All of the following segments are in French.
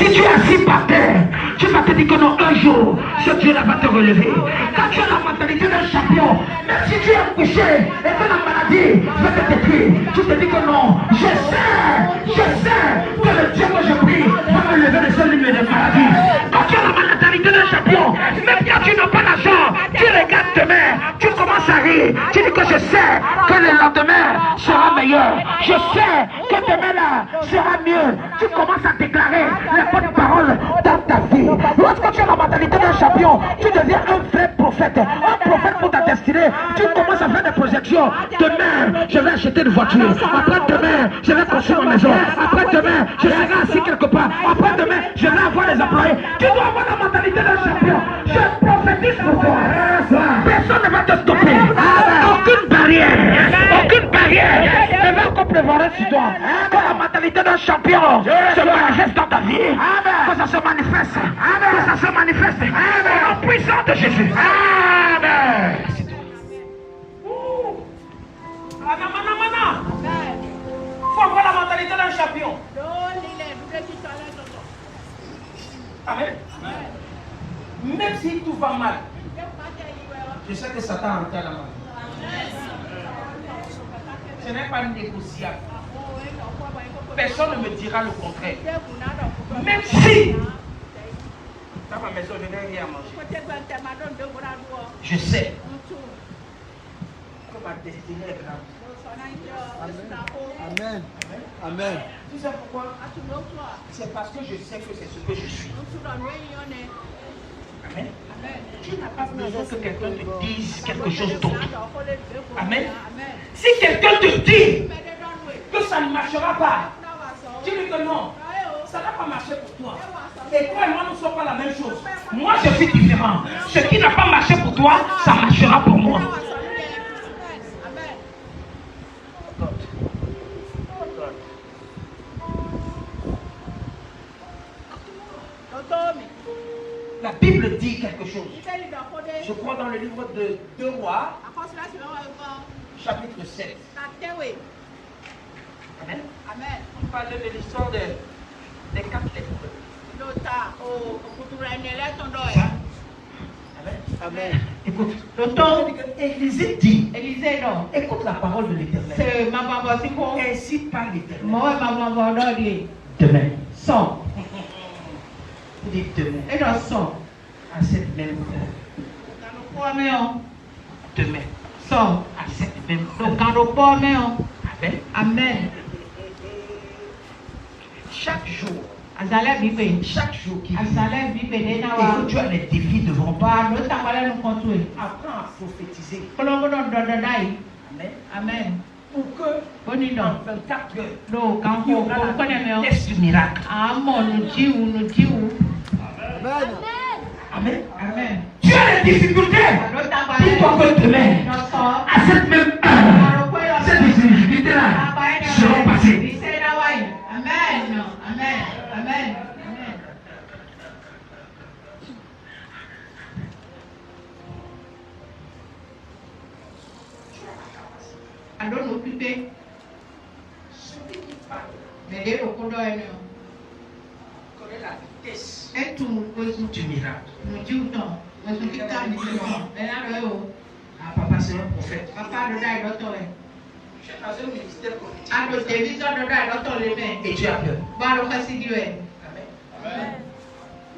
Si tu es assis par terre, tu vas te dire que non, un jour, ce Dieu-là va te relever. Quand tu as la mentalité d'un champion, même si tu es couché et que la maladie va te détruire, tu te dis que non, je sais que le Dieu que je prie va me lever de ce lieu de maladie. Quand tu as la mentalité d'un champion, même quand tu n'as pas l'argent, tu regardes demain, tu commences à rire, tu dis que je sais que le lendemain sera meilleur, je sais que demain là sera mieux. Tu commences à déclarer la bonne parole dans ta vie. Lorsque tu as la mentalité d'un champion, tu deviens un vrai prophète, un prophète pour ta destinée. Tu commences à faire des projections. Demain, je vais acheter une voiture. Après demain, je vais construire ma maison. Après demain, je serai assis quelque part. Après demain, je vais avoir des employés. Tu dois avoir la mentalité d'un champion. Je prophétise pour toi. Personne ne va te stopper. Aucune barrière ne va encore prévaloir sur toi. Que la mentalité d'un champion se manifeste dans ta vie. Que ça se manifeste. Que ça se manifeste. En puissance de Jésus. Amen. Il faut avoir la mentalité d'un champion. Amen. Même si tout va mal, je sais que Satan a entré à la main. Ce n'est pas négociable. Personne ne me dira le contraire. Même si dans ma maison, je n'ai rien à manger, je sais que ma destinée est grande. Amen. Amen. Tu sais pourquoi? C'est parce que je sais que c'est ce que je suis. Amen. Tu n'as pas besoin que quelqu'un te dise quelque chose d'autre. Amen. Si quelqu'un te dit que ça ne marchera pas, dis-lui que non, ça n'a pas marché pour toi. Et toi et moi, nous ne sommes pas la même chose. Moi, je suis différent. Ce qui n'a pas marché pour toi, ça marchera pour moi. La Bible dit quelque chose. Je crois dans le livre de 2 Rois, chapitre 7. Amen. On parle de l'histoire des 4 lettres. Amen. Écoute, Élisée dit, écoute la parole de l'Éternel. Ainsi parle l'Éternel. Demain. Vous dites demain. À cette même heure. Demain. À cette même heure. Amen. Amen. Chaque jour qui vient, Azalea vive et na que tu as les défis devant toi, wa no tambale no kontwe. apprends à prophétiser. Kolongo no dododai. Amen. Amen. Pour que Boni en no. 24 heures, No kan il y ko aura ko la kone me o. test du miracle. Amo no jiu. Amen. Amen. Amen. Tu as les difficultés. No Dis-toi tambale. que demain, No so. à cette même heure, ces difficultés-là seront passées. Amen. Amen. Amen. Ando no pipe. Celui qui parle Me de ko do ene o. connaît la vitesse Etu wezu du miracle. no jiu ton. Wezu kita ni ton. Ena do o. Ah, papa, c'est un prophète. Papa do dai do to e. Je suis dans un ministère prophétique. Ando television do dai do to le me. Et tu as peur. Ba do kasi di we. Amen.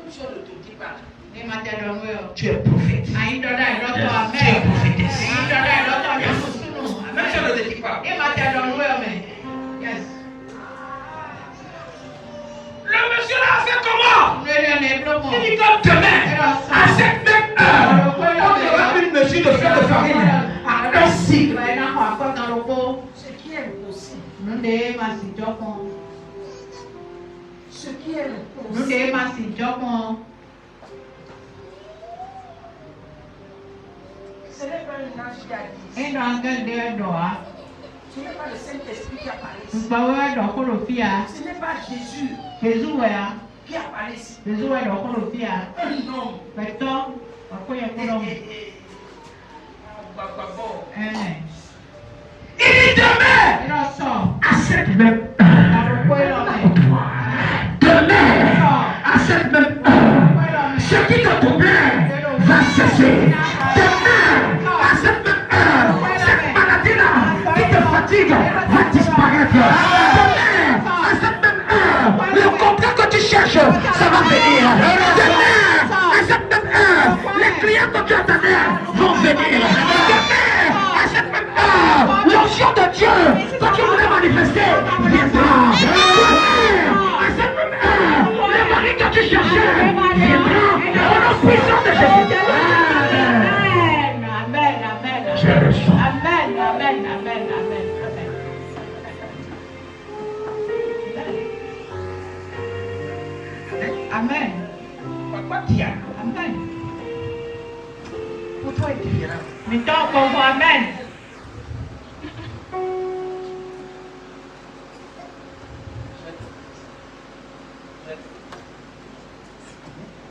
Une chose ne te dis pas. Ni ma te do we o. Tu es prophète. Ayin do dai do to Tu es amen. prophétesse. Ayin do dai do to ni musunu. Même si on ne te dit pas. Ni ma te do we o me. Yes. Le monsieur là a fait comment? Nele ne blomo. Il dit que demain, à cette même heure, on aura une mesure de fleur de farine à un cycle. Ba ina ko akota roko. Ce qui est possible. Nunde ma si jokon. Ce qui est possible. Nunde ma si jokon. Ce n'est pas un ange qui a dit. Endo angel de doa. Ce n'est pas le Saint-Esprit qui apparaît ici. Mbawe do ko lo fia. Ce n'est pas Jésus Jesu we a. qui apparaît ici. Jesu we do ko lo fia. Un homme. Beto ko ye ko lo. Eh. Il dit demain, Ino so. à cette même heure, Aro ko lo me. demain, disparaître. Demain, à cette même heure, le contrat que tu cherches, ça va venir. Demain, à cette même heure, les clients que tu attendais vont venir. Demain, à cette même heure, l'onction de Dieu que tu voulais manifester viendra. Demain, à cette même heure, le mari que tu cherchais viendra. Au nom puissant de Jésus. Amen, amen, Je reçois. amen, amen, amen, amen, amen. Amen. Papa Tia, Amen. pour toi est différent. Maintenant, qu'on voit amen.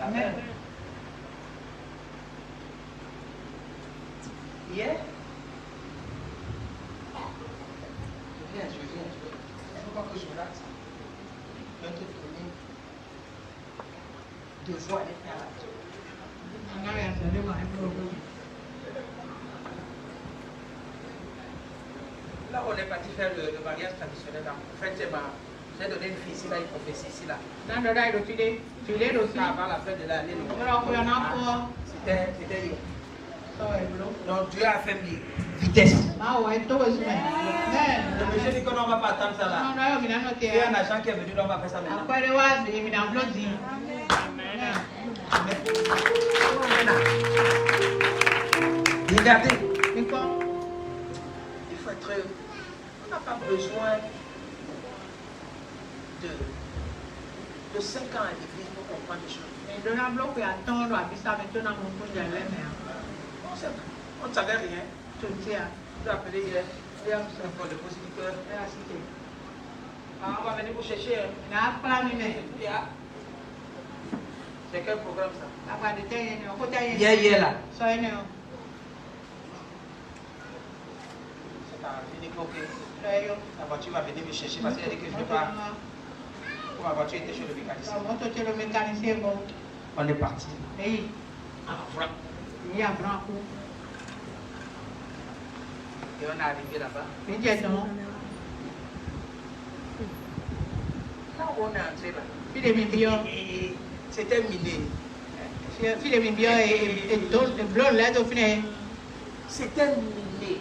Amen. Hier, je viens. Il ne faut pas que je rate. Je vais te donner 2 fois aller faire la tour. Là, on est parti faire le mariage traditionnel. En fait, j'ai donné une fille ici, là, une prophétie ici, là. Avant la fin de l'année, c'était hier. Donc Dieu a fait vitesse. Le monsieur dit que non, on ne va pas attendre ça là. Il y a un agent qui est venu, donc on va faire ça maintenant. Regardez, il faut être. On n'a pas besoin de 5 ans à l'église pour comprendre les choses. On ne savait rien. Tu as appelé hier. Pour le positeur. On va venir vous chercher. C'est quel programme ça? Hier là. C'est pas fini pour que la voiture va venir me chercher parce qu'elle a dit que je ne veux pas. Pour ma voiture était chez le mécanicien. On est parti. Voilà. Et on est arrivé là-bas. Là où on est entré là. Et c'était miné. C'était miné.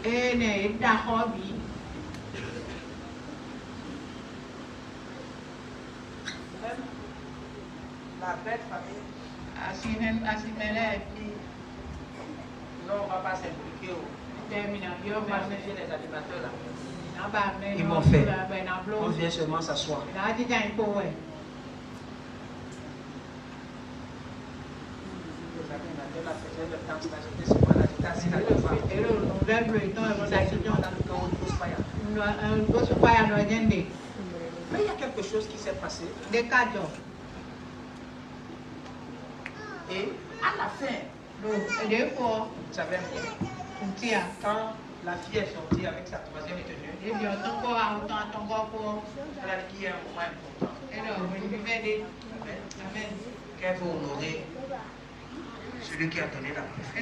La belle famille. Non, on ne va pas s'impliquer. On va chercher les animateurs là. Ils m'ont fait. On vient seulement s'asseoir. Mais il y a quelque chose qui s'est passé. Et à la fin, vous savez, quand la fille est sortie avec sa 3e tenue, elle a dit qu'il y a un moment important. Qu'elle veut honorer celui qui a donné la prophétie.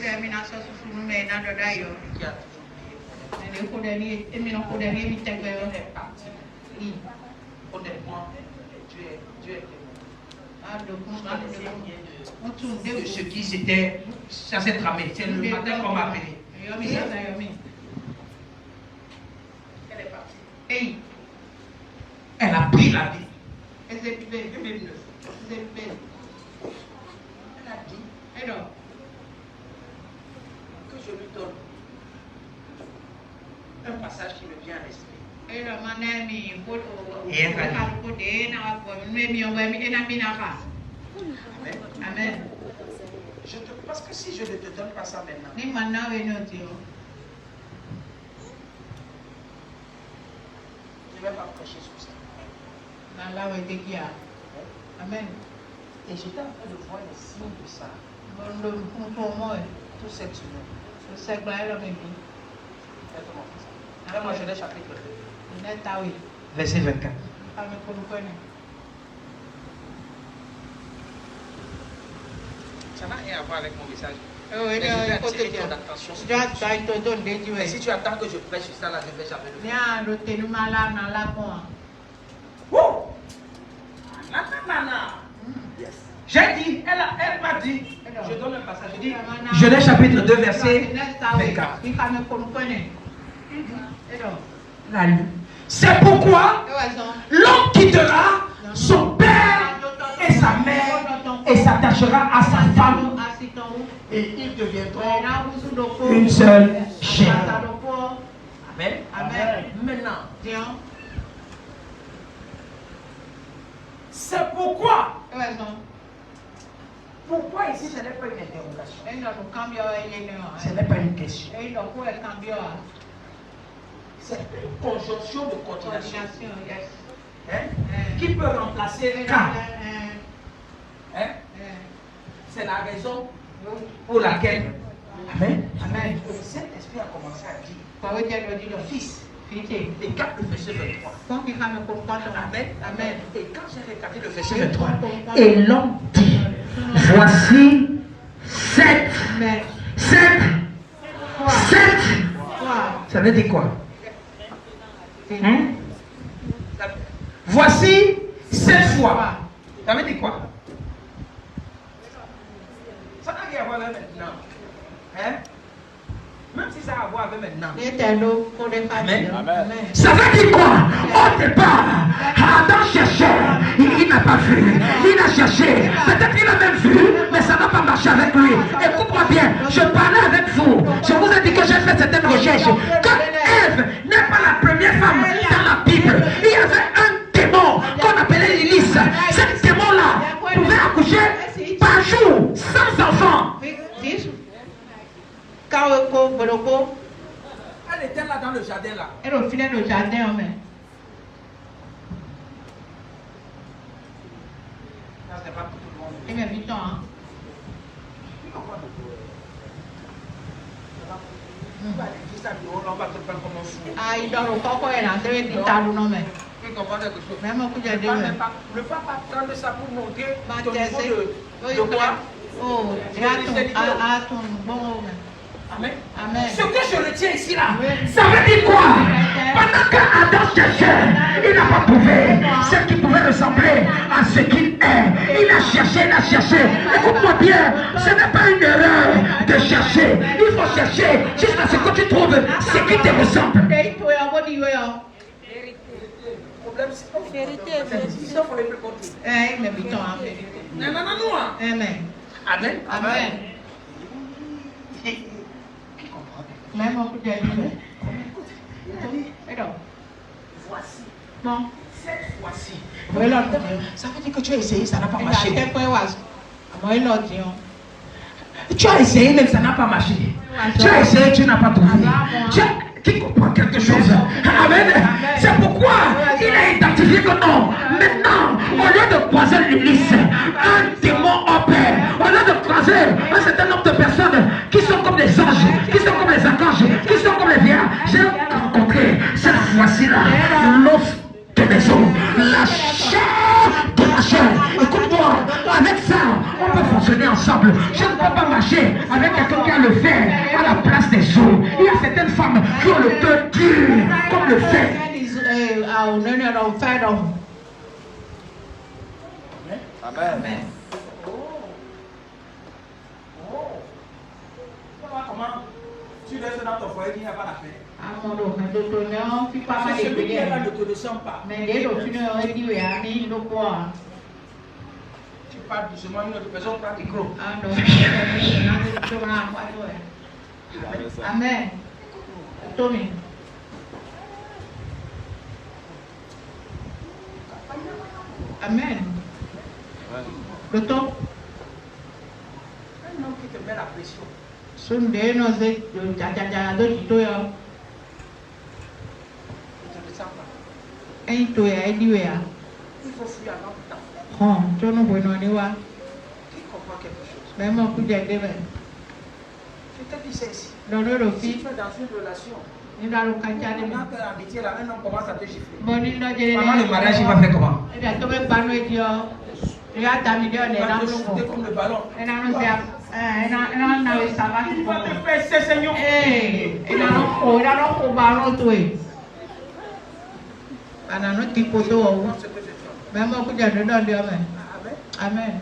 Qui a toujours prié pour elle. On est parti. Honnêtement, Dieu est témoin. De ce qui s'était, ça s'est tramé. C'est le matin qu'on m'a appelé. Elle est partie. Elle a pris la vie. 2009. Elle a dit que je lui donne un passage qui me vient à l'esprit. Et elle a dit, Amen. Parce que si je ne te donne pas ça maintenant, je ne vais pas prêcher sur ça. Amen. Et j'étais en train de voir les signes de ça. Tout cette semaine. Là, moi, je l'ai chapitre 2. Verset 24. Ça n'a rien à voir avec mon message. Mais je vais attirer ton attention sur quelque chose. Et si tu attends que je prêche sur ça, là, je vais jamais le faire. Oh! Yes. J'ai dit, elle m'a dit, je donne un passage, je dis, Genèse chapitre 2, verset 24. La lu. C'est pourquoi l'homme quittera son père et sa mère et s'attachera à sa femme et ils deviendront une seule chair. Amen. Amen. Maintenant, c'est pourquoi. Pourquoi ici ce n'est pas une interrogation? Ce n'est pas une question. C'est une conjonction de continuation. Hein? Qui peut remplacer car. Hein? C'est la raison pour laquelle. Amen. Amen. Le Saint-Esprit a commencé à dire le Fils. Et quand le verset 23. Amen. Amen. Et quand j'ai regardé le verset 23, et l'homme dit, voici 7. Ça veut dire quoi? Hein? Voici 7 fois. Ça veut dire quoi? Ça n'a rien à voir avec maintenant. Hein? Même si ça a à voir avec maintenant. Amen. Amen. Ça veut dire quoi? Au départ, Adam cherchait, il n'a pas vu. Il a cherché. Peut-être qu'il a même vu, mais ça n'a pas marché avec lui. Écoute-moi bien, je parlais avec vous. Je vous ai dit que j'ai fait certaines recherches. Quand Ève n'est pas la première femme dans la Bible, il y avait un démon qu'on appelait Lilith. Ce démon-là pouvait accoucher par jour, sans enfant. Elle était là dans le jardin là. Elle au final le jardin, mais. Non, c'est pas pour tout le monde. Et mes vitons, hein. Ah, il dort au coco et l'entrée du talon, non, mais. Il comprend quelque chose. Même au coup de deux. Ne pas prendre ça pour montrer ton niveau de quoi. Oh, à ton bon. Amen. Amen. Ce que je retiens ici là, Ça veut dire quoi? Pendant qu'Adam cherchait, il n'a pas trouvé ce qui pouvait ressembler à ce qu'il est. Il a cherché. Écoute-moi bien, ce n'est pas une erreur de chercher. Il faut chercher jusqu'à ce que tu trouves ce qui te ressemble. Amen. Amen. Même au coup de Voici. bon. Cette fois-ci. Ça veut dire que tu as essayé, ça n'a pas marché. Tu as essayé, mais ça n'a pas marché. Tu as essayé, tu n'as pas trouvé. Qui comprend quelque chose? Amen. C'est pourquoi il a identifié que non. Maintenant, au lieu de croiser l'Ulysse, un démon opère. Au lieu de croiser un certain nombre de personnes qui sont comme des anges, qui sont comme les archanges, qui sont comme les vieillards, j'ai rencontré cette fois-ci-là l'os de mes os, la chair de ma chair. Écoute-moi, avec ça, on peut fonctionner ensemble. Je ne peux pas marcher avec quelqu'un qui a le fer à la place des os. Il y a certaines femmes qui ont le cœur dur comme le fer. Amen. Comment tu laisses dans ton foyer qu'il n'y a pas la paix? Parce que celui qui est là ne te ressent pas. Tu parles doucement, une autre personne prend le micro. Amen. Tommy. Amen. Le temps. Un homme qui te met la pression. Sunday no se jajaja do to yo. Il te ressent pas. En to ya anywhere. Il faut fuir avant le temps. To no bueno ni wa. Qui comprend quelque chose? Même au coup de debe. Je te dis c'est ici. Lo lo Si fi. tu es dans une relation, Ni da lo kacha de. pendant que l'amitié là, un homme commence à te gifler. Boni no jere. Pendant le mariage, il va faire comment? Ida to be pano e dio. Il y a ta vidéo, on est dans le sauter comme le ballon. Il va te faire ces Seigneur. Il a un ballon, toi. On a notre petit poteau. Même au coup de dedans, Dieu. Amen.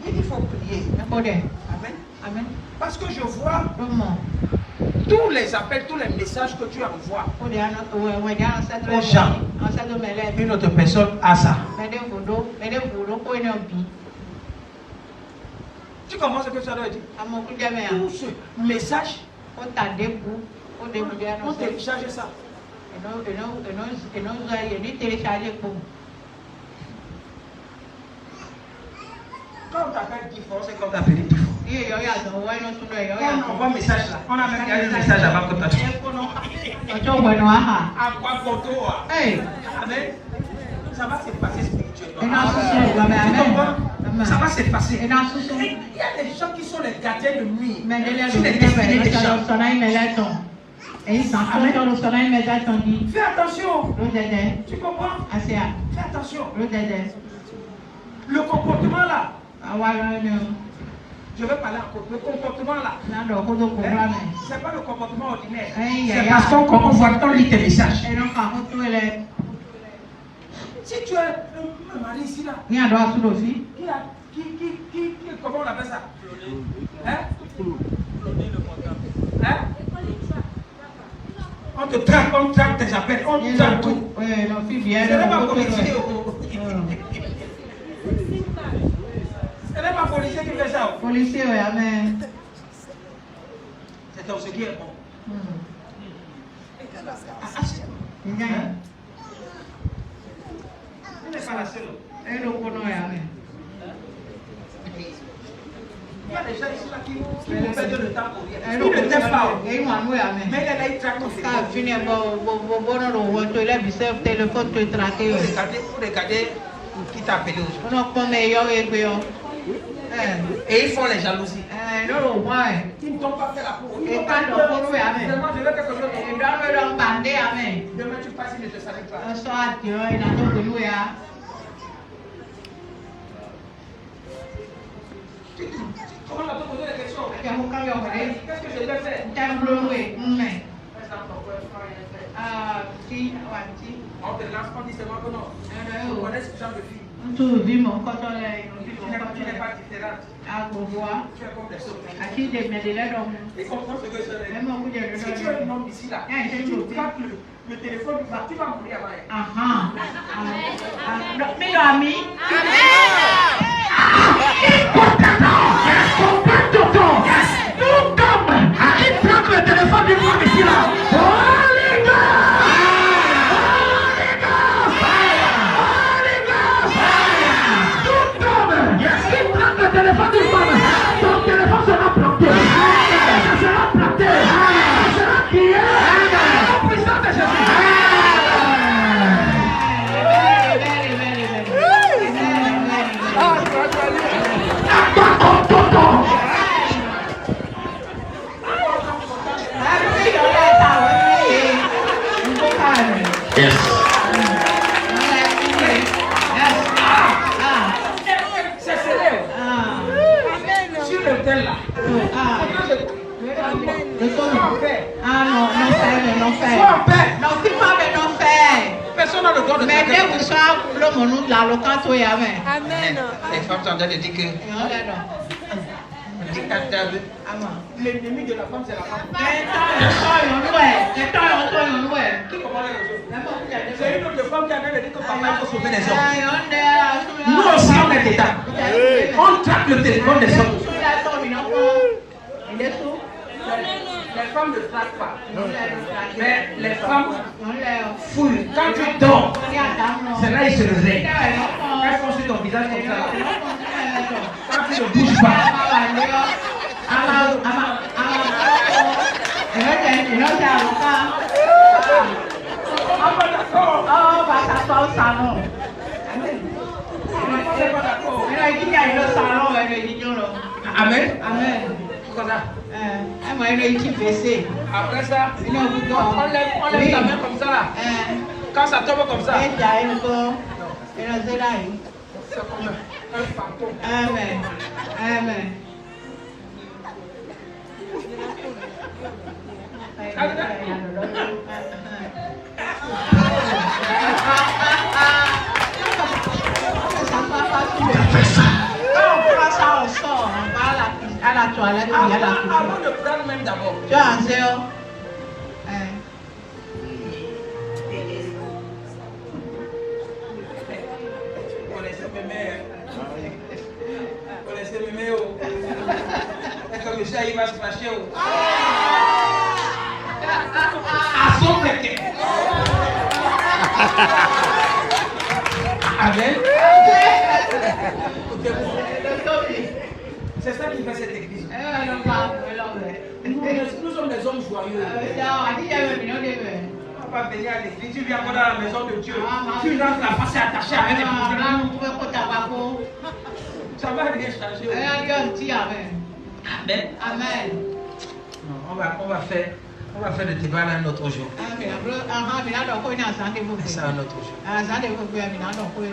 Il faut prier. Amen. Parce que je vois tous les appels, tous les messages que tu envoies aux gens. Une autre personne a ça. Tu comprends ce que ça doit dire? Tout ce message, on télécharge ça. Quand on t'appelle 10 fois, c'est quand on appelle 10 fois. On envoie un message là. On a même gardé le message avant que tu t'appelles. À quoi photo? Amen. Ça va se passer spirituellement. Ça va se passer. Il y a des gens qui sont les gardiens de nuit. Sur les destinées des gens. Fais attention. Tu comprends? Fais attention. Le comportement là. Je vais parler encore. Le comportement là. C'est pas le comportement ordinaire. C'est parce qu'on voit tant lit tes messages. Si tu as un mari ici là. Comment on appelle ça? On te traque, on traque tes appels, on traque tout. Ce n'est pas policier. Ce n'est pas policier qui fait ça. Policier, amen. C'est dans ce qui est bon. Elle n'est pas la seule. Il y a des gens ici là qui vont perdre le temps pour rien. Ils ne t'aiment pas. Mais elle a eu traque ton Regardez qui t'a appelé aujourd'hui. Et ils font les jalousies. Ils ne t'ont pas fait la peau. Ils n'ont pas fait la peau. Demain, je veux quelque chose. Demain, tu passes, il ne te salue pas. On va te poser des questions. Qu'est-ce que je vais faire? On te lance, on dit seulement que non. On connaît ce genre de fille. Tu n'es pas différente. Tu es comme les autres. Et comprends ce que je veux dire. Si tu es un homme ici là, si tu frappes le téléphone, tu vas mourir avant. Le téléphone du monde ici là. Le téléphone d'une femme, ton téléphone sera planté. Ça sera planté. Ça sera crié. Au puissant de Jésus. Yes. C'est célèbre. Sur l'hôtel là. Personne n'a le droit de faire. Amen. Les femmes sont en train de dire que l'ennemi de la femme, c'est la femme. C'est une autre femme qui a dit que papa faut sauver les hommes. Nous aussi, on est dedans. On traque le téléphone des hommes. Les femmes ne traquent pas. Mais les femmes fouillent. Quand tu dors, c'est là qu'ils se réveillent. Elles font sur ton visage comme ça. Quand tu ne bouges pas. Amen. Amen. Après ça, on lève ta main comme ça là. Quand ça tombe comme ça. Et t'as une go. Et là, c'est là. C'est comme un fantôme. Amen. Amen. On prend ça, on sort, on va à la toilette, on y a la cuisine. Avant de prendre même d'abord. Tu as un zéro. On laisse mémé. On laisse mémé. Et comme ça, il va se fâcher. À son pété. Amen. C'est ça qui fait cette église. Nous sommes des hommes joyeux. On va venir à l'église, tu viens dans la maison de Dieu. Tu rentres, la face est attachée avec des problèmes. Ça va rien changer. Amen. Amen. On va faire le débat là un autre jour. C'est un autre jour.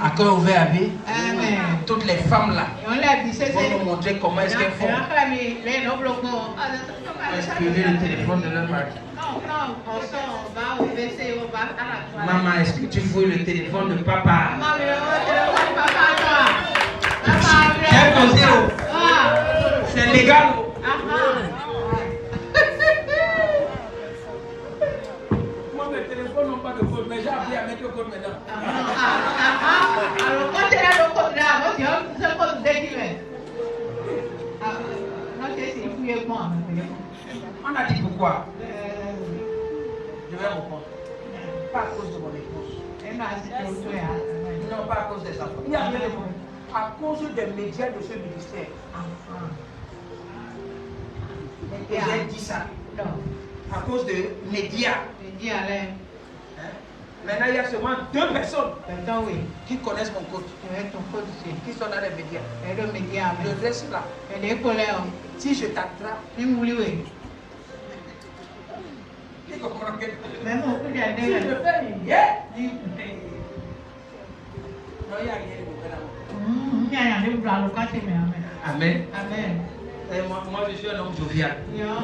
À cœur ouvert, Abby. Toutes les femmes là vont nous montrer comment est-ce qu'elles font. Espionner le téléphone de leur mari. Maman, est-ce que tu fouilles le téléphone de papa? C'est légal. Moi, mes téléphones n'ont pas de code, mais j'ai appris à mettre le code maintenant. On a dit pourquoi? Je vais répondre. Pas à cause de mon épouse. Non, pas à cause des enfants. Il y a rien. À cause des médias de ce ministère. Et j'ai dit ça. À cause des médias. Maintenant, il y a seulement 2 personnes qui connaissent mon code. Qui sont dans les médias. Le reste là. Si je t'attrape, qui comprend que si je fais une yeah, non, il n'y a rien. Amen. Et moi, je suis un homme jovial.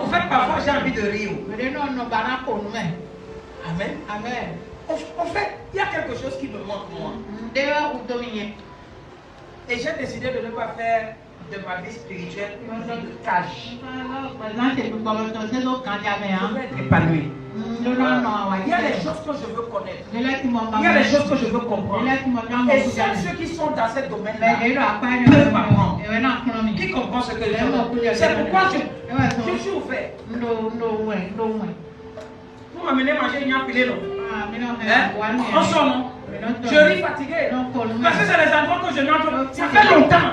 En fait, parfois, j'ai envie de rire. Amen. En fait, il y a quelque chose qui me manque, moi. Et j'ai décidé de ne pas faire de ma vie spirituelle une cage. Je vais être épanoui. Il y a des choses que je veux connaître. Il y a des choses que je veux comprendre. Et ceux qui sont dans ce domaine-là peuvent m'apprendre. Qui comprend ce que je veux? C'est pourquoi je suis ouvert. Vous m'amenez manger une appelée, non? En son nom. Je ris fatigué. Parce que c'est les endroits que je n'entre. Ça fait longtemps.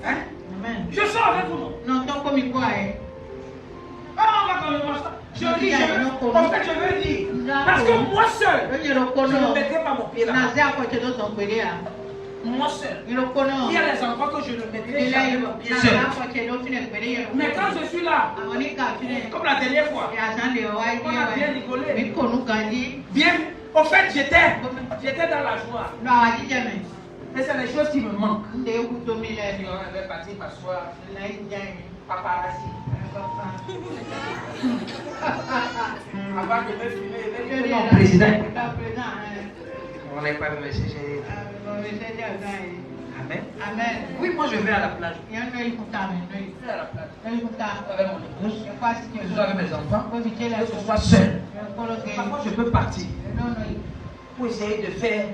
Hein? Je sors avec vous. Non, on va quand même ça. Je ris, en fait, je veux dire. Parce que moi seul, je ne mettrai pas mon pied là. Moi seul. Il y a des endroits que je ne mettrai jamais mon pied seul. Mais quand je suis là, comme la dernière fois, on a bien rigolé. Bien. En fait, j'étais dans la joie. Mais c'est les choses qui me manquent. On va partir m'asseoir. Paparazzi. Avant de me filmer, non, président. On n'est pas le monsieur. Amen. Oui, moi je vais à la plage. Je vais à la plage. Avec mon épouse. Je suis avec mes enfants. Que ce soit seul. Parfois je peux partir. Pour essayer de faire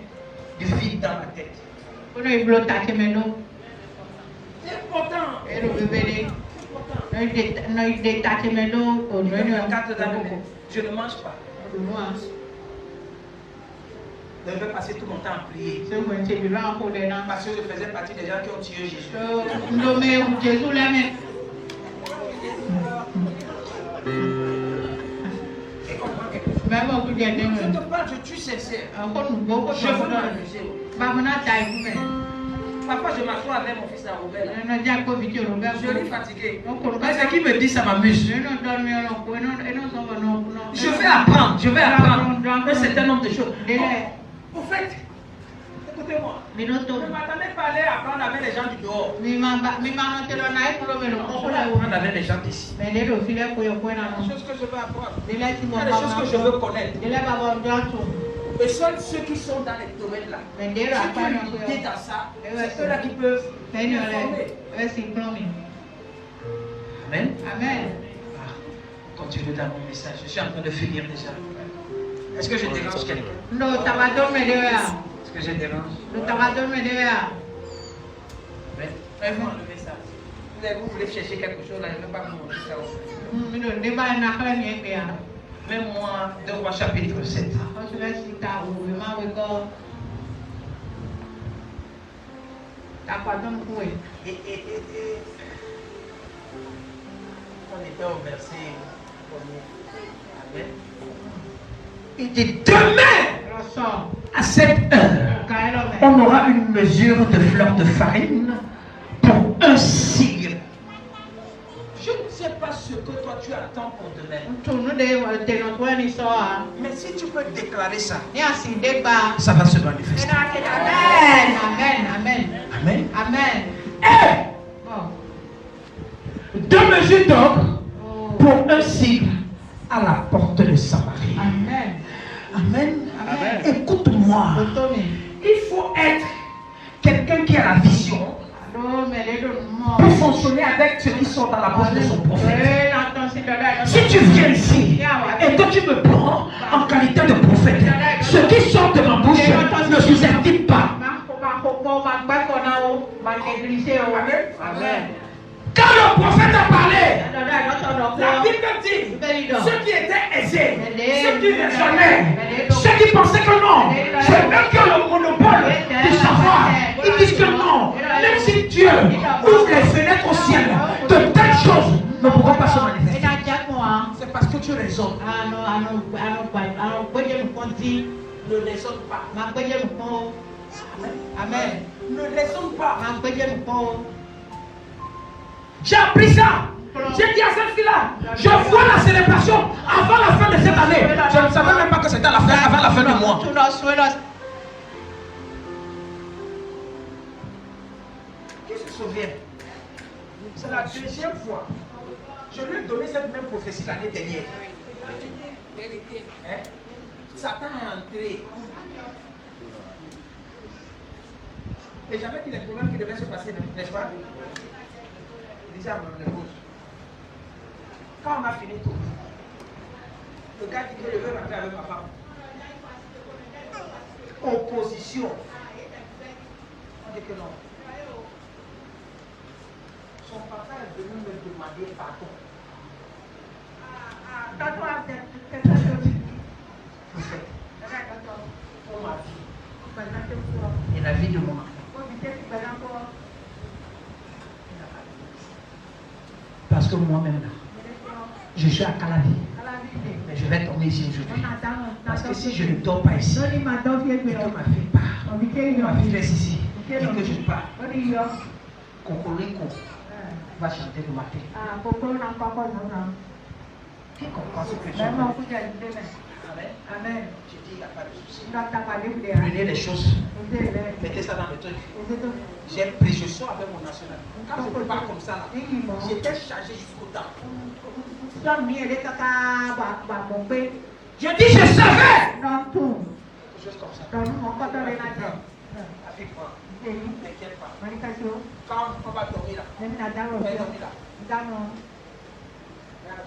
du vide dans ma tête. C'est important. Je ne mange pas. Je vais passer tout mon temps à prier. Parce que je faisais partie des gens qui ont tué Jésus. Et comprends quelque chose. Je te parle, je suis sincère. Je veux m'amuser. Parfois, je m'assois avec mon fils à Robert. Non, già come dice Roberto. Je suis fatigué. Non, con Mais ce qu'il me dit, ça m'amuse. non dormi no, Je vais apprendre. Je vais apprendre un certain nombre de choses. Au fait, écoutez-moi. Ne m'attendez pas à aller apprendre avec les gens du dehors. Apprendre avec les gens d'ici. Il y a des choses que je veux apprendre. Il y a des choses que je veux connaître. Et seuls ceux qui sont dans les domaines là, ceux qui ont l'idée dans ça, c'est ceux-là qui peuvent informer. Amen. Amen. Continue dans mon message. Je suis en train de finir déjà. Est-ce que je dérange quelqu'un? No, tamador me debe a. Est-ce que je dérange? No, tamador me debe a. Faites-moi enlever ça. Vous voulez chercher quelque chose là, je ne vais pas vous montrer ça. Même-moi 2 Rois chapitre 7. On était au verset 1er. Amen. Il dit demain à cette heure, on aura une mesure de fleur de farine pour un sigle. Je ne sais pas ce que toi tu attends pour demain. Mais si tu peux déclarer ça, ça va se manifester. Amen. Amen. Amen. Amen. Et 2 mesures d'or pour un sigle à la porte de Samarie. Amen. Amen. Amen. Écoute-moi. Il faut être quelqu'un qui a la vision pour fonctionner avec ceux qui sont dans la bouche de son prophète. Si tu viens ici et que tu me prends en qualité de prophète, ce qui sort de ma bouche ne sous-estime pas. Amen. Quand le prophète a parlé, la Bible dit ceux qui étaient aisés, ceux qui raisonnaient, ceux qui pensaient que non, c'est eux qui ont le monopole du savoir. Ils disent que non, même si Dieu ouvre les fenêtres au ciel, de telles choses ne pourront pas se manifester. C'est parce que tu raisonnes. Ne raisonne pas. Amen. Ne raisonne pas. J'ai appris ça. J'ai dit à cette fille-là, je vois la célébration avant la fin de cette année. Je ne savais même pas que c'était avant la fin du mois. Qui se souvient? C'est la 2e fois. Je lui ai donné cette même prophétie l'année dernière. Hein? Satan est entré. Et j'avais dit les problèmes qui devaient se passer, n'est-ce pas? Il disait à mon épouse. Quand on a fini tout, le gars dit que je veux rentrer avec ma femme. Opposition. On dit que non. Son papa est venu me demander pardon. Pour ma vie. Et la vie de mon enfant. Parce que moi-même là, je suis à Calavi. Mais je vais tomber ici aujourd'hui. Parce que si je ne dors pas ici, et que ma fille part, ma fille reste ici, et que je pars, Cocorico va chanter le matin. Qui comprend ce que je dis? Amen. Je dis, il n'y a pas de souci. Prenez les choses, mettez ça dans le truc. J'ai pris, je sors avec mon national. Quand je pars comme ça, j'étais chargé jusqu'au temps. Je dis, je savais. Quelque chose comme ça. Avec moi. T'inquiète pas. Quand on va dormir là, on va dormir là.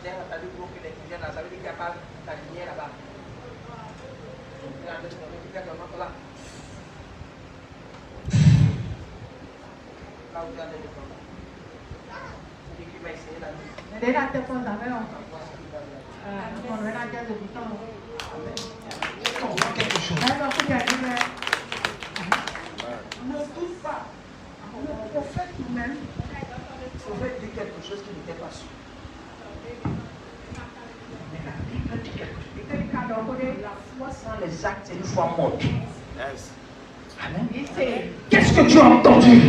Derrière, t'as vu gros que les lumières là, ça veut dire qu'il n'y a pas la lumière là-bas. Là où tu as des problèmes. C'est qui va essayer la nuit. On voit quelque chose. Ne doute pas. Le prophète lui-même pouvait dire quelque chose qui n'était pas sûr. Mais la Bible dit quelque chose. La foi sans les actes, c'est une foi morte. Yes. Amen. Qu'est-ce que tu as entendu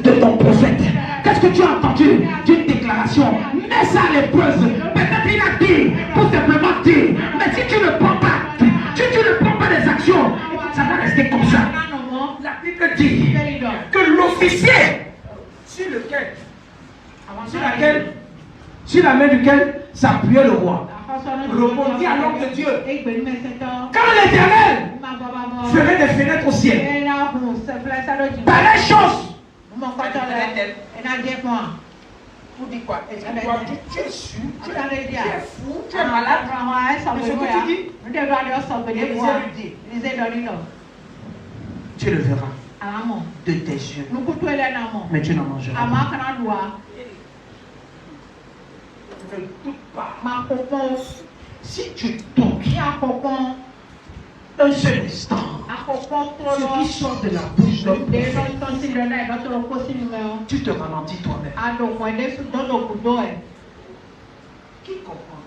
de ton prophète? Qu'est-ce que tu as entendu d'une déclaration? Mets ça à l'épreuve. Peut-être il a dit pour simplement dire. Mais si tu ne prends pas, si tu ne prends pas des actions, ça va rester comme ça. La Bible dit que l'officier sur la main duquel s'appuyait le roi rebondit à l'homme de Dieu. Quand l'Éternel ferait des fenêtres au ciel, pareille chose. Pour dire quoi? Est-ce que toi, tu es sûr? Tu es fou? Tu es malade? Mais ce que tu dis, tu le verras de tes yeux. Mais tu n'en mangeras pas. Ne doute pas. Si tu doutes un seul instant, ce qui sort de la bouche d'un prophète, tu te ralentis toi-même. Qui comprend?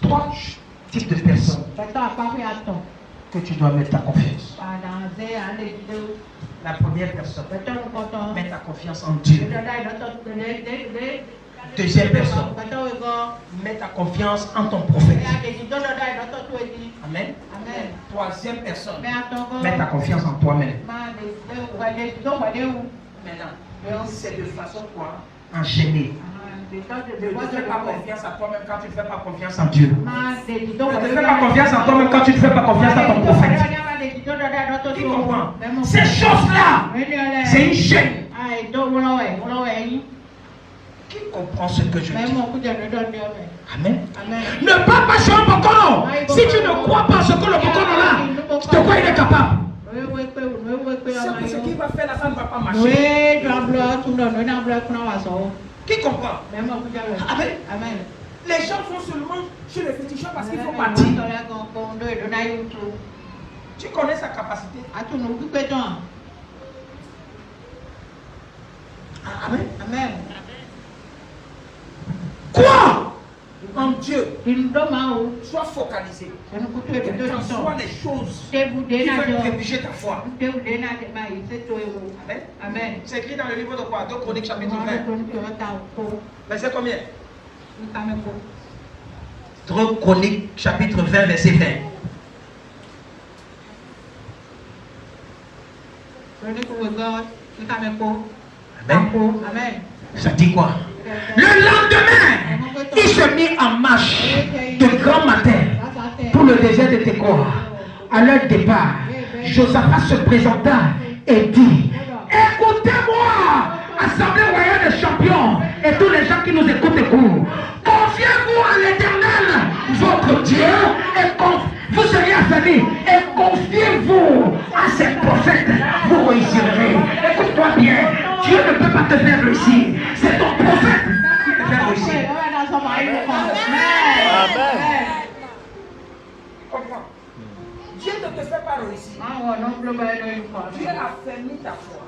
Trois types de personnes que tu dois mettre ta confiance. La première personne, mets ta confiance en Dieu. Deuxième personne, mets ta confiance en ton prophète. Amen. Troisième personne, mets ta confiance en toi-même. Maintenant, c'est de façon quoi? Enchaînée. Ne te fais pas confiance à toi-même quand tu ne fais pas confiance en Dieu. Ne te fais pas confiance en toi-même quand tu ne fais pas confiance à ton prophète. Tu comprends? Ces choses-là, c'est une chaîne. Qui comprend ce que je dis? Amen. Ne parle pas sur un bokono. Si tu ne crois pas ce que le bokono là, de quoi il est capable? Ce qui va faire la femme ne va pas marcher. Qui comprend? Amen. Les gens font seulement sur les féticheurs parce qu'il faut partir. Tu connais sa capacité? Amen. Quoi? En Dieu. Sois focalisé. Sois les choses qui veulent trébucher ta foi. Amen. C'est écrit dans le livre de quoi? 2 Chroniques chapitre 20. Verset combien? 2 Chroniques chapitre 20 verset 20. Amen. Ça dit quoi? Le lendemain, il se mit en marche de grand matin pour le désert de Tekoa. À leur départ, Josaphat se présenta et dit: écoutez-moi, assemblée royale des champions et tous les gens qui nous écoutent. Confiez-vous à l'Éternel, votre Dieu, et vous serez affermis. Et confiez-vous à ses prophètes, vous réussirez. Écoute-toi bien, Dieu ne peut pas te faire réussir. C'est ton prophète qui te fait réussir. Amen. Comprends? Dieu ne te fait pas réussir. Dieu a fermé ta foi.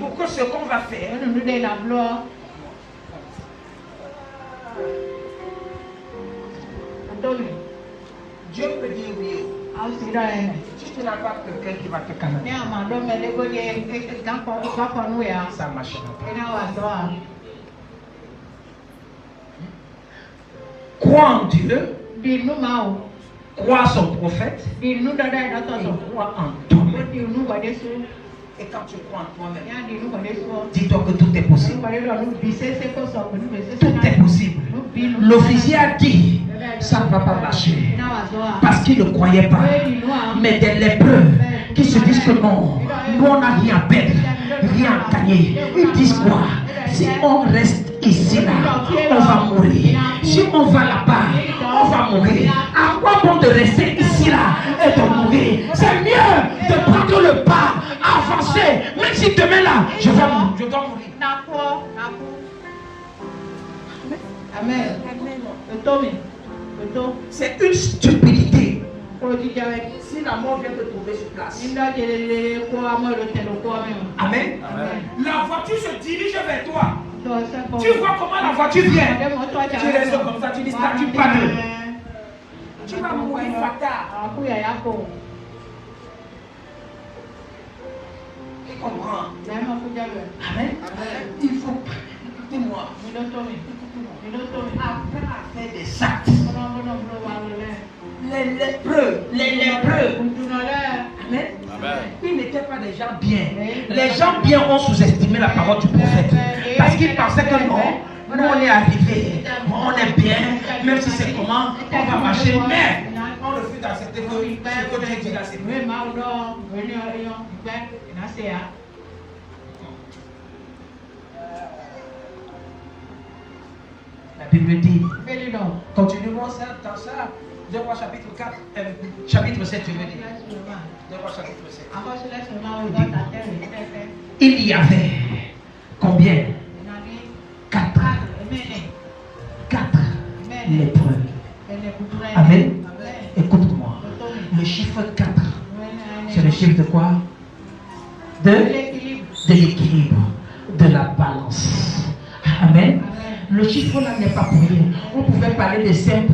Pour que ce qu'on va faire, Dieu peut dire oui. Si tu n'as pas quelqu'un qui va te canaliser, ça ne marchera pas. Crois en Dieu, crois en son prophète, et crois en toi-même. Et quand tu crois en toi-même, dis-toi que tout est possible. Tout est possible. L'officier a dit, ça ne va pas marcher. Parce qu'il ne croyait pas. Mais des lépreux qui se disent que non, nous on n'a rien à perdre, rien à gagner. Ils disent quoi? Si on reste ici, là, on va mourir. Si on va là-bas, on va mourir. À quoi bon de rester ici, là, et de mourir? C'est mieux de prendre le pas, avancer. Même si demain, là, je dois mourir. Amen. C'est une stupidité. Si la mort vient te trouver sur place. Amen. La voiture se dirige vers toi. Tu vois comment la voiture vient. Tu restes comme ça, tu dis statut paddle. Tu vas mourir fatal. Tu comprends? Amen. Il faut, écoutez-moi, apprendre à faire des actes. Les lépreux. Amen. Ils n'étaient pas des gens bien. Les gens bien ont sous-estimé la parole du prophète. Parce qu'ils pensaient que non, nous on est arrivés, on est bien, même si c'est comment, on va marcher. Mais on refuse d'accepter que ce que Dieu dit là, c'est vrai. La Bible dit, continuons ça, dans ça, 2 Rois chapitre 4, chapitre 7, je veux dire. 2 Rois chapitre 7. Il y avait combien? 4 lépreux. Amen. Écoute-moi. Le chiffre 4, c'est le chiffre de quoi? De l'équilibre, de la balance. Amen. Le chiffre là n'est pas pour rien. On pouvait parler de 5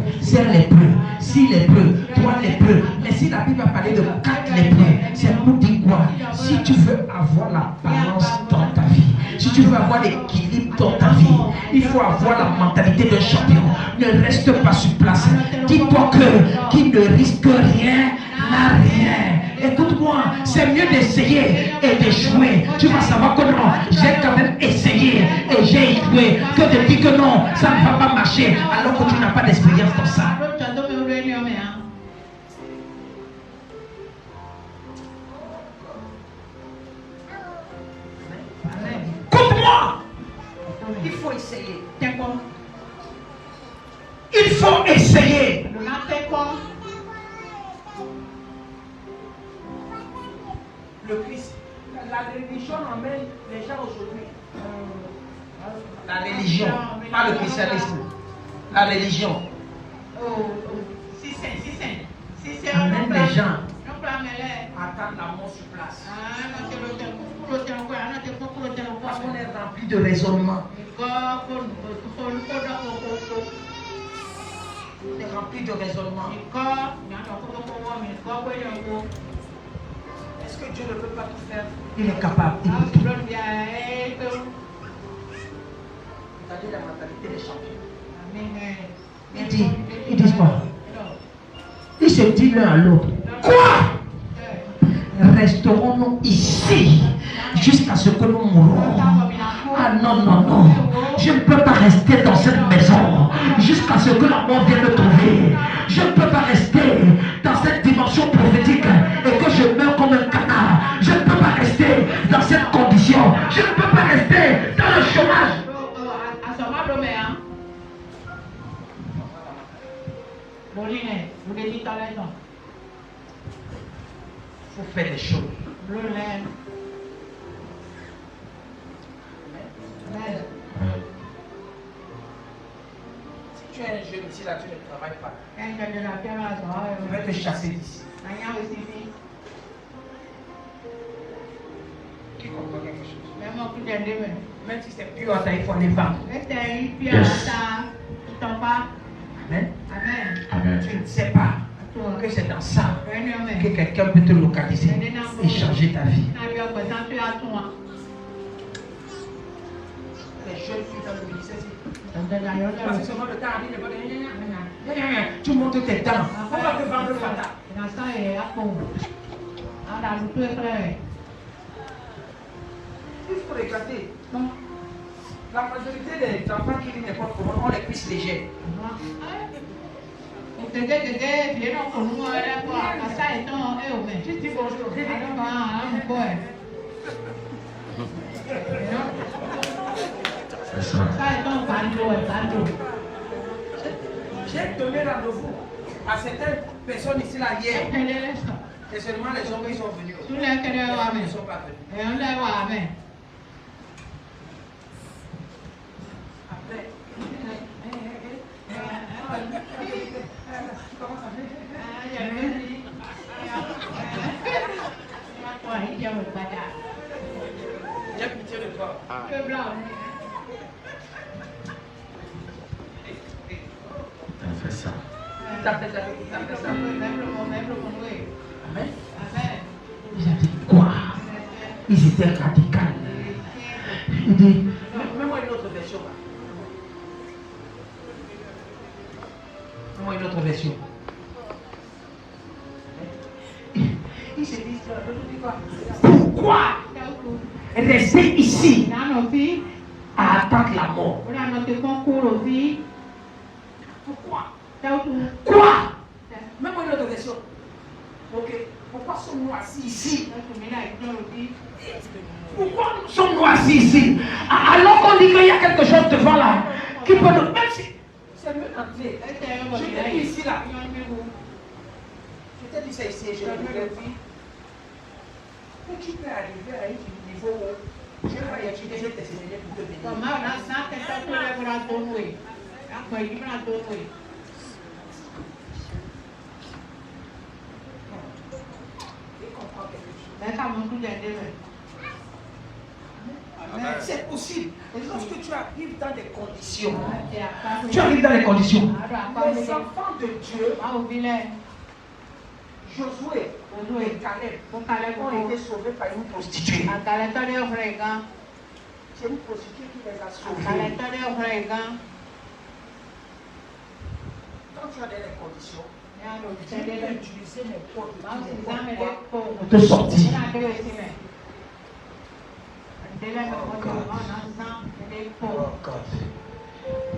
lépreux, 6 lépreux, 3 lépreux. Mais si la Bible a parlé de 4 lépreux, c'est pour dire quoi? Si tu veux avoir la balance dans ta vie, si tu veux avoir l'équilibre dans ta vie, il faut avoir la mentalité d'un champion. Ne reste pas sur place. Dis-toi que qui ne risque rien n'a rien. Écoute-moi, c'est mieux d'essayer et d'échouer. Tu vas savoir que non, j'ai quand même essayé et j'ai échoué, que de dire que non, ça ne va pas marcher alors que tu n'as pas d'expérience dans ça. Écoute-moi, il faut essayer. Il faut essayer. Le Christ, la religion emmène les gens aujourd'hui. La religion, pas le christianisme. La religion. Amène les gens attendre la mort sur place. Parce qu'on est rempli de raisonnement. On est rempli de raisonnement. Est-ce que Dieu ne peut pas tout faire? Il est capable. Il peut tout. Regardez la mentalité des champions. Ils disent quoi? Ils se disent l'un à l'autre. Quoi? Resterons-nous ici jusqu'à ce que nous mourrons? Ah non, non, non. Je ne peux pas rester dans cette maison jusqu'à ce que la mort vienne me trouver. Je ne peux pas rester dans cette dimension prophétique et que je meure comme un canard. Je ne peux pas rester dans cette condition. Je ne peux pas rester dans le chômage. Il faut faire des choses. Si tu es un jeune ici, là, tu ne travailles pas. Je vais te chasser d'ici. Qui comprend quelque chose? Même si c'est pur, il faut aller vendre. Amen. Amen. Tu ne sais pas que c'est dans ça que quelqu'un peut te localiser et changer ta vie. Les jeunes filles dans le ministère, parce que seulement le temps arrive, tu montes tes dents. On va te vendre le fata. Il faut regarder. La majorité des enfants qui vivent n'importe comment ont les cuisses légères. Tu dis bonjour. J'ai donné rendez-vous à certaines personnes ici là hier. Et seulement les hommes qui sont venus. Tous les hommes ne sont pas venus. Après. Comment ça fait? J'ai pitié de toi. On fait ça. Amen. Il a dit quoi? Ils étaient radicaux. Il dit, Mets-moi une autre version. Mets-moi une autre version. Il se dit, pourquoi rester ici à attendre la mort? Pourquoi? Quoi? Mets-moi une autre version. Ok. Pourquoi sommes-nous assis ici? Pourquoi sommes-nous assis ici? Alors qu'on dit qu'il y a quelque chose devant là qui peut nous. Même si. C'est mieux d'entrer. Je t'ai dit ici là. Je t'ai dit ça ici et je l'ai dit. Mais tu peux arriver à un niveau où je vais utiliser tes séminaires pour te bénir. C'est possible. Et lorsque tu arrives dans des conditions, Tu arrives dans les conditions. les enfants de Dieu, Josué et Caleb, ont été sauvés par une prostituée. C'est une prostituée qui les a sauvés. Quand tu as des conditions, tu peux utiliser n'importe quoi Pour te sortir.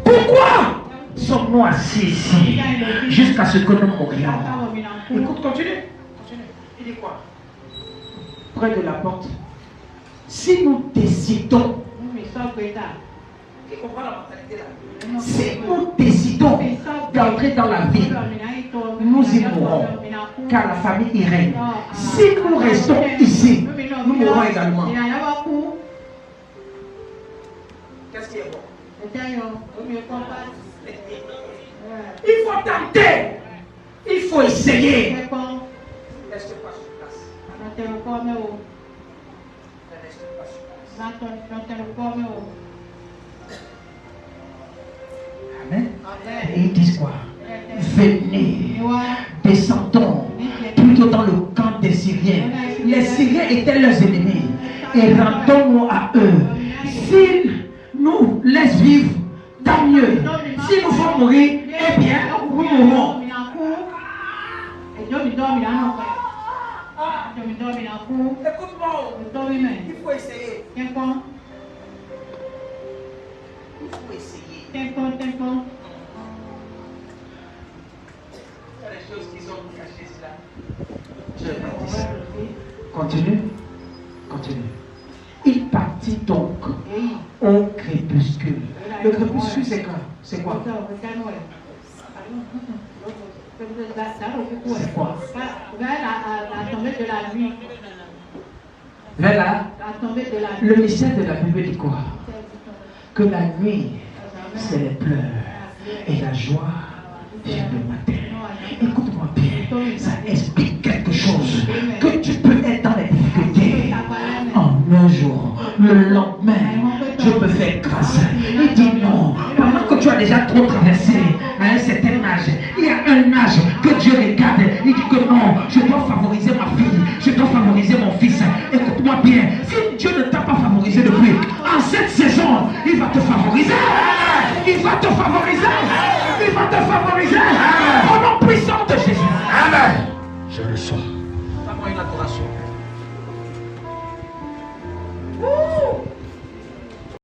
Pourquoi sommes-nous assis ici jusqu'à ce que nous mourions? Écoute, continue. Il dit quoi? Près de la porte. Si nous décidons, Qui comprend la mentalité là? si nous décidons d'entrer dans la vie, nous y mourrons, car la famille y règne. Si nous restons ici, nous mourrons également. Qu'est-ce qui est bon? Il faut tenter, il faut essayer. Reste pas sur place. Reste pas sur place. Amen. Et ils disent quoi? Venez, descendons plutôt dans le camp des Syriens. Les Syriens étaient leurs ennemis et rendons-nous à eux. S'ils nous laissent vivre, tant mieux. S'ils nous font mourir, eh bien, nous mourrons. Écoute-moi, il faut essayer. Il faut essayer. Il y a des choses qui sont cachées là. Continue. Continue. Il partit donc au crépuscule. Le crépuscule, c'est quoi? C'est quoi? C'est quoi? Vers la tombée de la nuit. Vers La tombée de la nuit. le mystère de la Bible dit quoi? Que la nuit, c'est les pleurs et la joie vient le matin. Écoute-moi bien, ça explique quelque chose. Que tu peux être dans les difficultés en un jour, le lendemain, Dieu peut faire grâce. Il dit non, pendant que tu as déjà trop traversé à un certain âge, il y a un âge que Dieu regarde. Il dit que non, je dois favoriser ma fille, je dois favoriser mon fils. Écoute-moi bien, si Dieu ne t'a pas favorisé depuis, en cette saison, il va te favoriser. Il va te favoriser. Il va te favoriser.